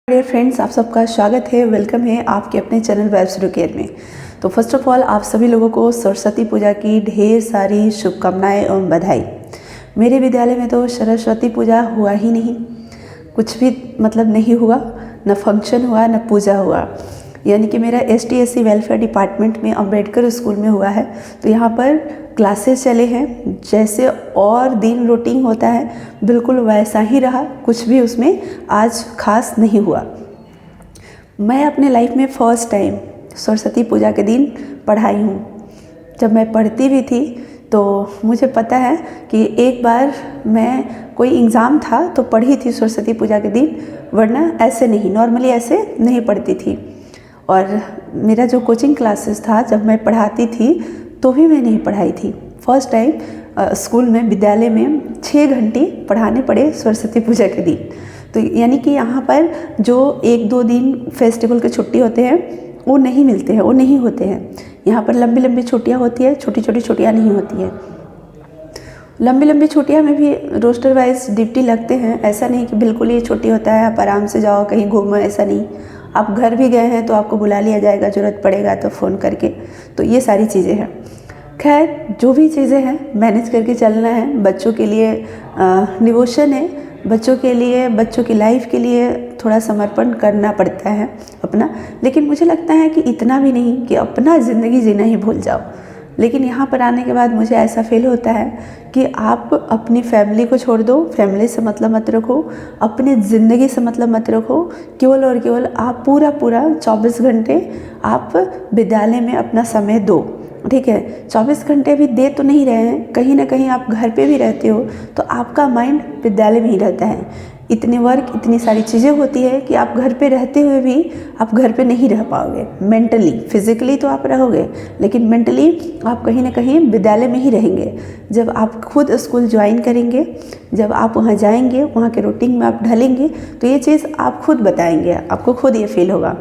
Dear friends, आप सबका स्वागत है, वेलकम है आपके अपने चैनल वेब्स रुकेर में। तो फर्स्ट ऑफ ऑल आप सभी लोगों को सरस्वती पूजा की ढेर सारी शुभकामनाएं एवं बधाई। मेरे विद्यालय में तो सरस्वती पूजा हुआ ही नहीं, कुछ भी मतलब नहीं हुआ, न फंक्शन हुआ न पूजा हुआ। यानी कि मेरा ST/SC वेलफेयर डिपार्टमेंट में अम्बेडकर स्कूल में हुआ है। तो यहाँ पर क्लासेस चले हैं, जैसे और दिन रूटीन होता है बिल्कुल वैसा ही रहा, कुछ भी उसमें आज खास नहीं हुआ। मैं अपने लाइफ में फ़र्स्ट टाइम सरस्वती पूजा के दिन पढ़ाई हूँ। जब मैं पढ़ती भी थी तो मुझे पता है कि एक बार मैं कोई एग्ज़ाम था तो पढ़ी थी सरस्वती पूजा के दिन, वरना ऐसे नहीं, नॉर्मली ऐसे नहीं पढ़ती थी। और मेरा जो कोचिंग क्लासेस था जब मैं पढ़ाती थी तो भी मैं नहीं पढ़ाई थी। फर्स्ट टाइम स्कूल में विद्यालय में 6 घंटे पढ़ाने पड़े सरस्वती पूजा के दिन। तो यानी कि यहाँ पर जो 1-2 दिन फेस्टिवल के छुट्टी होते हैं वो नहीं मिलते हैं, वो नहीं होते हैं। यहाँ पर लंबी लंबी छुट्टियाँ होती है, छोटी छोटी छुट्टियाँ नहीं होती है। लंबी लंबी छुट्टियाँ में भी रोस्टर वाइज ड्यूटी लगते हैं, ऐसा नहीं कि बिल्कुल ही छुट्टी होता है आप आराम से जाओ कहीं घूमो, ऐसा नहीं। आप घर भी गए हैं तो आपको बुला लिया जाएगा, ज़रूरत पड़ेगा तो फ़ोन करके। तो ये सारी चीज़ें हैं। खैर जो भी चीज़ें हैं मैनेज करके चलना है। बच्चों के लिए डिवोशन है, बच्चों के लिए, बच्चों की लाइफ के लिए थोड़ा समर्पण करना पड़ता है अपना। लेकिन मुझे लगता है कि इतना भी नहीं कि अपना ज़िंदगी जीना ही भूल जाओ। लेकिन यहाँ पर आने के बाद मुझे ऐसा फील होता है कि आप अपनी फैमिली को छोड़ दो, फैमिली से मतलब मत रखो, अपनी ज़िंदगी से मतलब मत रखो। केवल और केवल आप पूरा 24 घंटे आप विद्यालय में अपना समय दो। ठीक है, 24 घंटे भी दे तो नहीं रहे हैं, कहीं ना कहीं आप घर पे भी रहते हो तो आपका माइंड विद्यालय में ही रहता है। इतने वर्क, इतनी सारी चीज़ें होती है कि आप घर पे रहते हुए भी आप घर पे नहीं रह पाओगे। मेंटली, फिजिकली तो आप रहोगे लेकिन मेंटली आप कहीं ना कहीं विद्यालय में ही रहेंगे। जब आप खुद स्कूल ज्वाइन करेंगे, जब आप वहाँ जाएंगे, वहाँ के रूटीन में आप ढलेंगे तो ये चीज़ आप खुद बताएंगे, आपको खुद ये फील होगा।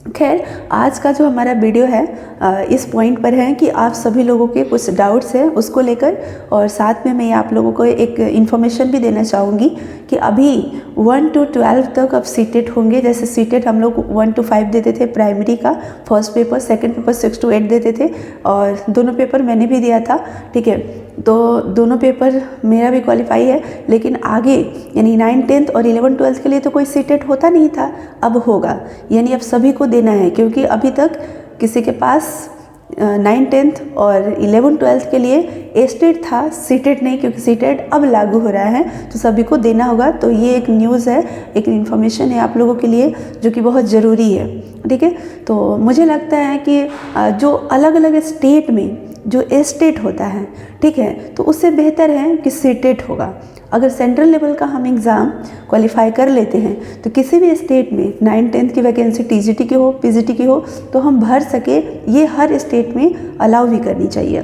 खैर आज का जो हमारा वीडियो है इस पॉइंट पर है कि आप सभी लोगों के कुछ डाउट्स हैं उसको लेकर, और साथ में मैं आप लोगों को एक इन्फॉर्मेशन भी देना चाहूँगी कि अभी 1 to 12 तक अब सीटेट होंगे। जैसे सीटेट हम लोग 1 to 5 देते थे प्राइमरी का, first paper, second paper 6 to 8 देते थे, और दोनों पेपर मैंने भी दिया था। ठीक है, तो दोनों पेपर मेरा भी क्वालिफाई है। लेकिन आगे यानी 9, 10 और 11, 12 के लिए तो कोई सीटेट होता नहीं था, अब होगा। यानी अब सभी को देना है, क्योंकि अभी तक किसी के पास 9, 10 और 11, 12 के लिए स्टेट था, सीटेट नहीं, क्योंकि सीटेट अब लागू हो रहा है तो सभी को देना होगा। तो ये एक न्यूज़ है, एक इन्फॉर्मेशन है आप लोगों के लिए जो कि बहुत ज़रूरी है। ठीक है, तो मुझे लगता है कि जो अलग अलग स्टेट में जो स्टेट होता है, ठीक है, तो उससे बेहतर है कि सीटेट होगा। अगर सेंट्रल लेवल का हम एग्ज़ाम क्वालिफाई कर लेते हैं तो किसी भी स्टेट में 9, 10 की वैकेंसी TGT की हो, PGT की हो तो हम भर सके, ये हर स्टेट में अलाउ भी करनी चाहिए।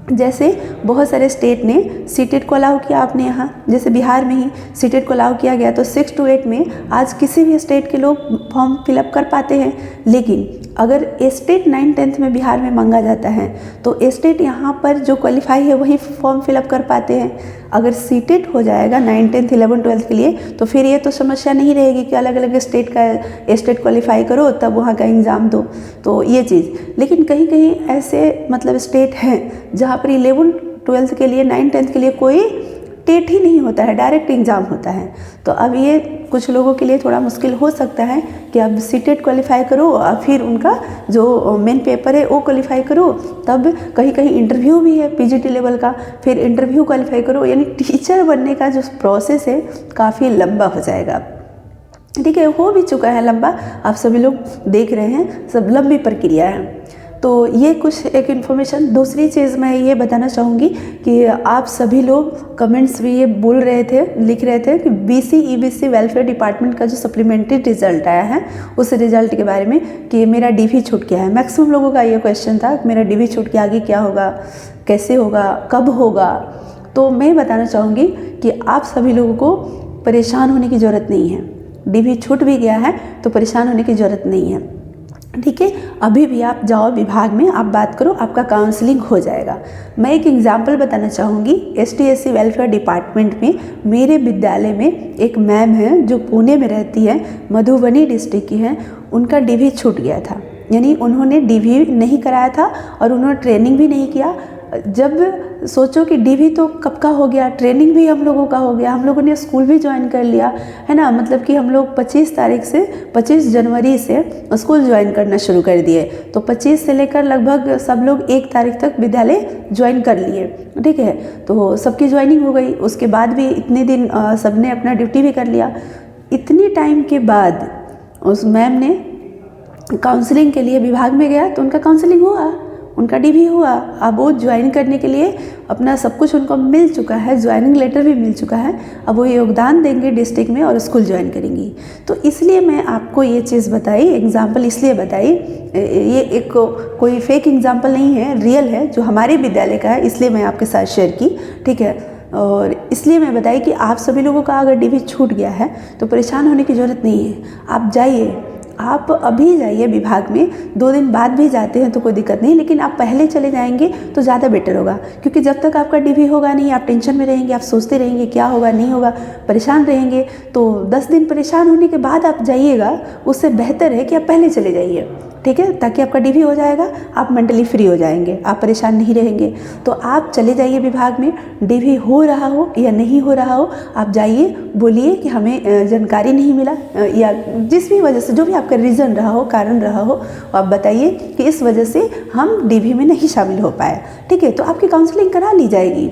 जैसे बहुत सारे स्टेट ने सीटेट को अलाउ किया, आपने यहाँ जैसे बिहार में ही सीटेट को अलाउ किया गया, तो 6 to 8 में आज किसी भी स्टेट के लोग फॉर्म फिलअप कर पाते हैं। लेकिन अगर स्टेट 9, 10 में बिहार में मांगा जाता है तो स्टेट यहाँ पर जो क्वालिफाई है वही फॉर्म फिलअप कर पाते हैं। अगर सीटेट हो जाएगा 9, 10, 11, 12 के लिए तो फिर ये तो समस्या नहीं रहेगी कि अलग अलग स्टेट का स्टेट क्वालिफाई करो तब वहाँ का एग्ज़ाम दो, तो ये चीज़। लेकिन कहीं कहीं ऐसे मतलब स्टेट हैं जहाँ पर 11, 12 के लिए, 9, 10 के लिए कोई टेट ही नहीं होता है, डायरेक्ट एग्ज़ाम होता है। तो अब ये कुछ लोगों के लिए थोड़ा मुश्किल हो सकता है कि अब सीटेट क्वालिफाई करो और फिर उनका जो मेन पेपर है वो क्वालिफाई करो, तब कहीं कहीं इंटरव्यू भी है PGT लेवल का, फिर इंटरव्यू क्वालिफाई करो। यानी टीचर बनने का जो प्रोसेस है काफ़ी लंबा हो जाएगा। ठीक है, हो भी चुका है लंबा, आप सभी लोग देख रहे हैं, सब लंबी प्रक्रिया है। तो ये कुछ एक इन्फॉर्मेशन। दूसरी चीज़ मैं ये बताना चाहूँगी कि आप सभी लोग कमेंट्स भी ये बोल रहे थे, लिख रहे थे कि BC EBC वेलफेयर डिपार्टमेंट का जो सप्लीमेंट्री रिजल्ट आया है उस रिजल्ट के बारे में कि मेरा DV छूट गया है। मैक्सिमम लोगों का ये क्वेश्चन था कि मेरा DV छूट के आगे क्या होगा, कैसे होगा, कब होगा। तो मैं बताना चाहूँगी कि आप सभी लोगों को परेशान होने की ज़रूरत नहीं है। DV छूट भी गया है तो परेशान होने की ज़रूरत नहीं है। ठीक है, अभी भी आप जाओ विभाग में, आप बात करो, आपका काउंसलिंग हो जाएगा। मैं एक एग्जांपल बताना चाहूँगी। ST/SC वेलफेयर डिपार्टमेंट में मेरे विद्यालय में एक मैम है जो पुणे में रहती है, मधुबनी डिस्ट्रिक्ट की है। उनका DV छूट गया था, यानी उन्होंने DV नहीं कराया था और उन्होंने ट्रेनिंग भी नहीं किया। जब सोचो कि DV तो कब का हो गया, ट्रेनिंग भी हम लोगों का हो गया, हम लोगों ने स्कूल भी ज्वाइन कर लिया है ना, मतलब कि हम लोग 25 जनवरी से स्कूल ज्वाइन करना शुरू कर दिए। तो 25 से लेकर लगभग सब लोग 1 तारीख तक विद्यालय ज्वाइन कर लिए। ठीक है, तो सबकी ज्वाइनिंग हो गई। उसके बाद भी इतने दिन सबने अपना ड्यूटी भी कर लिया। इतने टाइम के बाद उस मैम ने काउंसलिंग के लिए विभाग में गया तो उनका काउंसलिंग हुआ, उनका DV हुआ। अब वो ज्वाइन करने के लिए अपना सब कुछ उनको मिल चुका है, ज्वाइनिंग लेटर भी मिल चुका है। अब वो योगदान देंगे डिस्ट्रिक्ट में और स्कूल ज्वाइन करेंगी। तो इसलिए मैं आपको ये चीज़ बताई, एग्जाम्पल इसलिए बताई, ये एक कोई फेक एग्जाम्पल नहीं है, रियल है, जो हमारे विद्यालय का है, इसलिए मैं आपके साथ शेयर की। ठीक है, और इसलिए मैं बताई कि आप सभी लोगों का अगर DV छूट गया है तो परेशान होने की ज़रूरत नहीं है। आप जाइए, आप अभी जाइए विभाग में, 2 दिन बाद भी जाते हैं तो कोई दिक्कत नहीं, लेकिन आप पहले चले जाएंगे तो ज़्यादा बेटर होगा। क्योंकि जब तक आपका DV होगा नहीं, आप टेंशन में रहेंगे, आप सोचते रहेंगे क्या होगा नहीं होगा, परेशान रहेंगे। तो 10 दिन परेशान होने के बाद आप जाइएगा, उससे बेहतर है कि आप पहले चले जाइए। ठीक है, ताकि आपका DV हो जाएगा, आप मेंटली फ्री हो जाएंगे, आप परेशान नहीं रहेंगे। तो आप चले जाइए विभाग में, DV हो रहा हो या नहीं हो रहा हो, आप जाइए, बोलिए कि हमें जानकारी नहीं मिला, या जिस भी वजह से, जो भी आपका रीज़न रहा हो, कारण रहा हो, आप बताइए कि इस वजह से हम DV में नहीं शामिल हो पाए। ठीक है, तो आपकी काउंसलिंग करा ली जाएगी।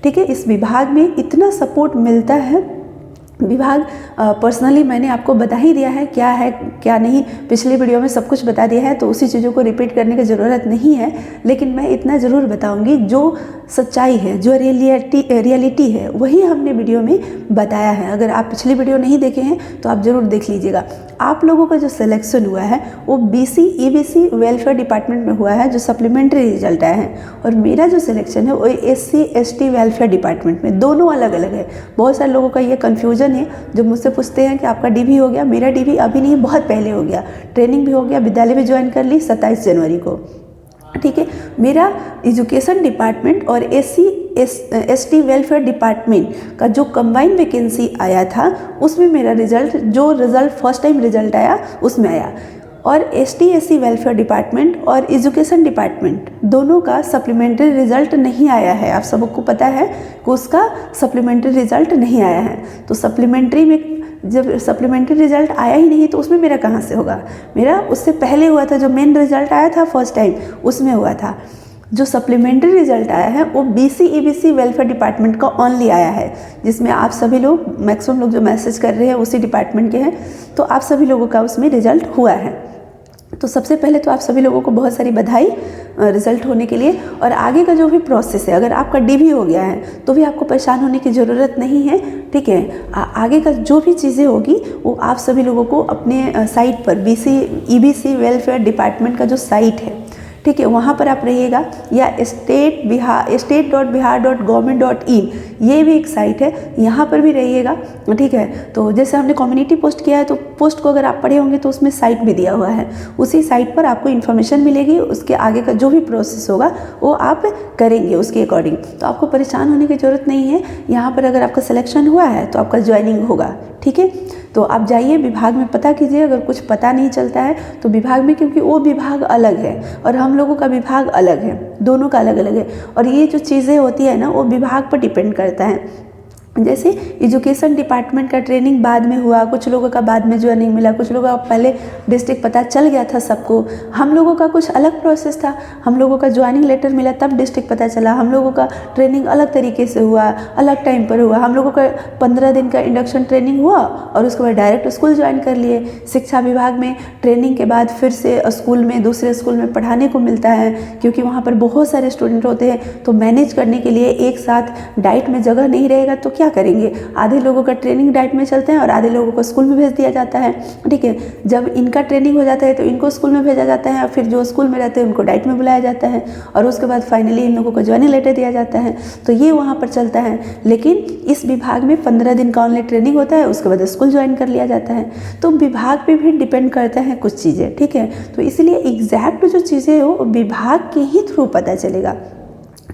ठीक है, इस विभाग में इतना सपोर्ट मिलता है। विभाग पर्सनली मैंने आपको बता ही दिया है क्या नहीं, पिछले वीडियो में सब कुछ बता दिया है, तो उसी चीज़ों को रिपीट करने की ज़रूरत नहीं है। लेकिन मैं इतना ज़रूर बताऊंगी, जो सच्चाई है, जो रियलिटी है, वही हमने वीडियो में बताया है। अगर आप पिछली वीडियो नहीं देखे हैं तो आप ज़रूर देख लीजिएगा। आप लोगों का जो सिलेक्शन हुआ है वो BC EBC वेलफेयर डिपार्टमेंट में हुआ है, जो सप्लीमेंट्री रिजल्ट आया है, और मेरा जो सिलेक्शन है वो SC/ST वेलफेयर डिपार्टमेंट में, दोनों अलग अलग है। बहुत सारे लोगों का ये कन्फ्यूजन है, जो मुझसे पूछते हैं कि आपका DV हो गया। मेरा DV अभी नहीं, बहुत पहले हो गया, ट्रेनिंग भी हो गया, विद्यालय भी ज्वाइन कर ली 27 जनवरी को। ठीक है, मेरा एजुकेशन डिपार्टमेंट और SC/ST वेलफेयर डिपार्टमेंट का जो कंबाइन वैकेंसी आया था, उसमें मेरा रिजल्ट फर्स्ट टाइम रिजल्ट आया, उसमें आया। और ST/SC वेलफेयर डिपार्टमेंट और एजुकेशन डिपार्टमेंट दोनों का सप्लीमेंट्री रिजल्ट नहीं आया है। आप सबको पता है कि उसका सप्लीमेंट्री रिजल्ट नहीं आया है। तो सप्लीमेंट्री में जब सप्लीमेंट्री रिजल्ट आया ही नहीं तो उसमें मेरा कहाँ से होगा? मेरा उससे पहले हुआ था, जो मेन रिजल्ट आया था फर्स्ट टाइम, उसमें हुआ था। जो सप्लीमेंट्री रिजल्ट आया है वो BC EBC वेलफेयर डिपार्टमेंट का ओनली आया है, जिसमें आप सभी लोग, मैक्सिमम लोग जो मैसेज कर रहे हैं उसी डिपार्टमेंट के हैं, तो आप सभी लोगों का उसमें रिजल्ट हुआ है। तो सबसे पहले तो आप सभी लोगों को बहुत सारी बधाई रिजल्ट होने के लिए। और आगे का जो भी प्रोसेस है, अगर आपका DV हो गया है तो भी आपको परेशान होने की ज़रूरत नहीं है। ठीक है, आगे का जो भी चीज़ें होगी वो आप सभी लोगों को अपने साइट पर, BC EBC वेलफेयर डिपार्टमेंट का जो साइट है, ठीक है, वहाँ पर आप रहिएगा, या state.bihar.gov.in, ये भी एक साइट है, यहाँ पर भी रहिएगा। ठीक है, तो जैसे हमने कम्युनिटी पोस्ट किया है, तो पोस्ट को अगर आप पढ़े होंगे तो उसमें साइट भी दिया हुआ है, उसी साइट पर आपको इन्फॉर्मेशन मिलेगी। उसके आगे का जो भी प्रोसेस होगा वो आप करेंगे उसके अकॉर्डिंग, तो आपको परेशान होने की ज़रूरत नहीं है। यहाँ पर अगर आपका सिलेक्शन हुआ है तो आपका ज्वाइनिंग होगा। ठीक है, तो आप जाइए विभाग में, पता कीजिए। अगर कुछ पता नहीं चलता है तो विभाग में, क्योंकि वो विभाग अलग है और हम लोगों का विभाग अलग है, दोनों का अलग अलग है। और ये जो चीज़ें होती है ना, वो विभाग पर डिपेंड करता है। जैसे एजुकेशन डिपार्टमेंट का ट्रेनिंग बाद में हुआ, कुछ लोगों का बाद में ज्वाइनिंग मिला, कुछ लोगों का पहले डिस्ट्रिक्ट पता चल गया था सबको। हम लोगों का कुछ अलग प्रोसेस था, हम लोगों का ज्वाइनिंग लेटर मिला तब डिस्ट्रिक्ट पता चला। हम लोगों का ट्रेनिंग अलग तरीके से हुआ, अलग टाइम पर हुआ। हम लोगों का 15 दिन का इंडक्शन ट्रेनिंग हुआ और उसके बाद डायरेक्ट स्कूल ज्वाइन कर लिए। शिक्षा विभाग में ट्रेनिंग के बाद फिर से स्कूल में, दूसरे स्कूल में पढ़ाने को मिलता है, क्योंकि वहाँ पर बहुत सारे स्टूडेंट होते हैं, तो मैनेज करने के लिए एक साथ डाइट में जगह नहीं रहेगा तो क्या करेंगे, आधे लोगों का ट्रेनिंग डाइट में चलते हैं और आधे लोगों को स्कूल में भेज दिया जाता है। ठीक है, जब इनका ट्रेनिंग हो जाता है तो इनको स्कूल में भेजा जाता है, फिर जो स्कूल में रहते हैं उनको डाइट में बुलाया जाता है और उसके बाद फाइनली इन लोगों को ज्वाइनिंग लेटर दिया जाता है। तो ये वहाँ पर चलता है। लेकिन इस विभाग में 15 दिन का ऑनलाइन ट्रेनिंग होता है, उसके बाद स्कूल ज्वाइन कर लिया जाता है। तो विभाग पे भी डिपेंड करता है कुछ चीज़ें। ठीक है, तो इसलिए एग्जैक्ट जो चीज़ें हो विभाग के ही थ्रू पता चलेगा।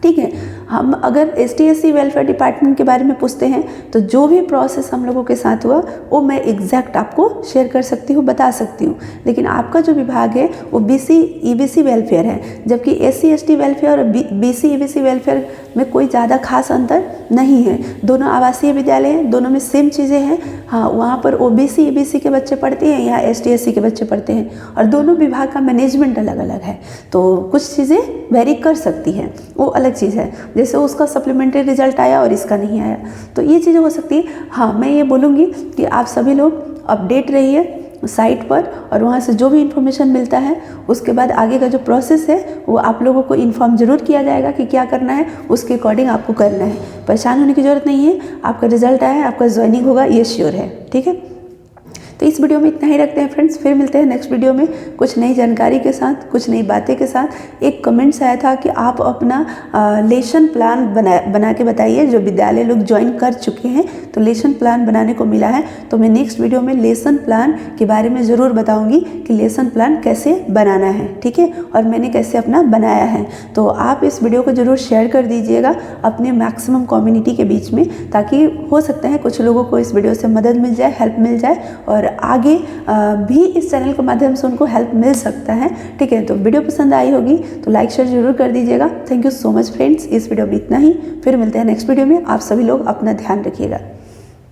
ठीक है, हम अगर ST/SC वेलफेयर डिपार्टमेंट के बारे में पूछते हैं तो जो भी प्रोसेस हम लोगों के साथ हुआ वो मैं एग्जैक्ट आपको शेयर कर सकती हूँ, बता सकती हूँ। लेकिन आपका जो विभाग है वो BC EBC वेलफेयर है, जबकि SC/ST वेलफेयर और BC EBC वेलफेयर में कोई ज़्यादा खास अंतर नहीं है। दोनों आवासीय विद्यालय हैं, दोनों में सेम चीज़ें हैं। हाँ, वहाँ पर OBC EBC के बच्चे पढ़ते हैं, यहाँ ST/SC के बच्चे पढ़ते हैं और दोनों विभाग का मैनेजमेंट अलग अलग है। तो कुछ चीज़ें वेरी कर सकती हैं, वो अलग चीज़ है। जैसे उसका सप्लीमेंट्री रिजल्ट आया और इसका नहीं आया, तो ये चीज़ें हो सकती है। हाँ, मैं ये बोलूँगी कि आप सभी लोग अपडेट रहिए साइट पर और वहाँ से जो भी इन्फॉर्मेशन मिलता है उसके बाद आगे का जो प्रोसेस है वो आप लोगों को इन्फॉर्म जरूर किया जाएगा कि क्या करना है, उसके अकॉर्डिंग आपको करना है। परेशान होने की ज़रूरत नहीं है, आपका रिजल्ट आया, आपका ज्वाइनिंग होगा, ये श्योर है। ठीक है, तो इस वीडियो में इतना ही रखते हैं फ्रेंड्स, फिर मिलते हैं नेक्स्ट वीडियो में कुछ नई जानकारी के साथ, कुछ नई बातें के साथ। एक कमेंट्स आया था कि आप अपना लेसन प्लान बना के बताइए, जो विद्यालय लोग ज्वाइन कर चुके हैं तो लेसन प्लान बनाने को मिला है। तो मैं नेक्स्ट वीडियो में लेसन प्लान के बारे में ज़रूर बताऊँगी कि लेसन प्लान कैसे बनाना है। ठीक है, और मैंने कैसे अपना बनाया है। तो आप इस वीडियो को ज़रूर शेयर कर दीजिएगा अपने मैक्सिमम कम्युनिटी के बीच में, ताकि हो सकता है कुछ लोगों को इस वीडियो से मदद मिल जाए, हेल्प मिल जाए और आगे भी इस चैनल के माध्यम से उनको हेल्प मिल सकता है। ठीक है, तो वीडियो पसंद आई होगी तो लाइक शेयर जरूर कर दीजिएगा। Thank you so much friends, इस वीडियो में इतना ही, फिर मिलते हैं नेक्स्ट वीडियो में। आप सभी लोग अपना ध्यान रखिएगा।